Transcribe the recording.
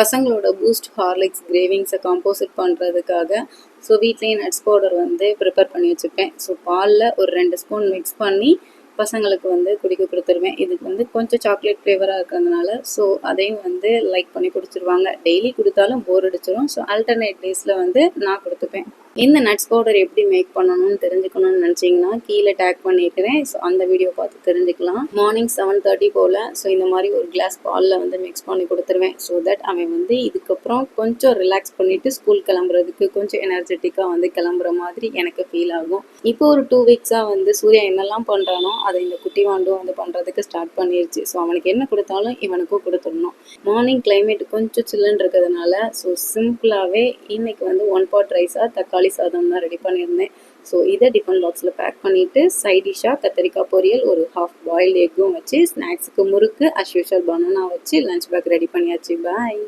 பசங்களோட boost Horlicks கிரேவிங்ஸை composite பண்ணுறதுக்காக so வீட்லேயே நட்ஸ் பவுடர் வந்து ப்ரிப்பேர் பண்ணி வச்சுப்பேன். ஸோ பாலில் ஒரு 2 ஸ்பூன் மிக்ஸ் பண்ணி பசங்களுக்கு வந்து குடிக்க கொடுத்துருவேன். இதுக்கு வந்து கொஞ்சம் சாக்லேட் ஃப்ளேவராக இருக்கிறதுனால ஸோ அதையும் வந்து லைக் பண்ணி குடிச்சிருவாங்க. டெய்லி கொடுத்தாலும் போர் அடிச்சிடும். ஸோ ஆல்டர்னேட் டேஸில் வந்து நான் கொடுத்துப்பேன். இந்த நட்ஸ் பவுடர் எப்படி மேக் பண்ணணும்னு தெரிஞ்சுக்கணும்னு நினச்சிங்கன்னா கீழே டேக் பண்ணியிருக்கிறேன். ஸோ அந்த வீடியோ பார்த்து தெரிஞ்சுக்கலாம். மார்னிங் 7:30 போல் ஸோ இந்த மாதிரி ஒரு கிளாஸ் பாலில் வந்து மிக்ஸ் பண்ணி கொடுத்துருவேன். ஸோ தட் அவன் வந்து இதுக்கப்புறம் கொஞ்சம் ரிலாக்ஸ் பண்ணிவிட்டு ஸ்கூல் கிளம்புறதுக்கு கொஞ்சம் எனர்ஜெட்டிக்காக வந்து கிளம்புற மாதிரி எனக்கு ஃபீல் ஆகும். இப்போ ஒரு 2 வீக்ஸாக வந்து சூர்யா என்னெல்லாம் பண்ணுறானோ அதை இந்த குட்டி வாண்டும் வந்து பண்ணுறதுக்கு ஸ்டார்ட் பண்ணிடுச்சு. ஸோ அவனுக்கு என்ன கொடுத்தாலும் இவனுக்கும் கொடுத்துடணும். மார்னிங் கிளைமேட் கொஞ்சம் சில்லுன்னு இருக்கிறதுனால ஸோ சிம்பிளாகவே இன்னைக்கு வந்து 1 பாட் ரைஸாக தக்காளி சாதம் தான் ரெடி பண்ணியிருந்தேன். ஸோ இதை டிஃபன் பாக்ஸில் பேக் பண்ணிவிட்டு சைட் டிஷ்ஷாக கத்திரிக்காய் பொரியல், ஒரு ஹாஃப் பாயில்டு எக்கும் வச்சு, ஸ்நாக்ஸுக்கு முறுக்கு, அஸ் யூஷுவல் பனானா வச்சு லஞ்ச் பேக் ரெடி பண்ணியாச்சு. பாய்.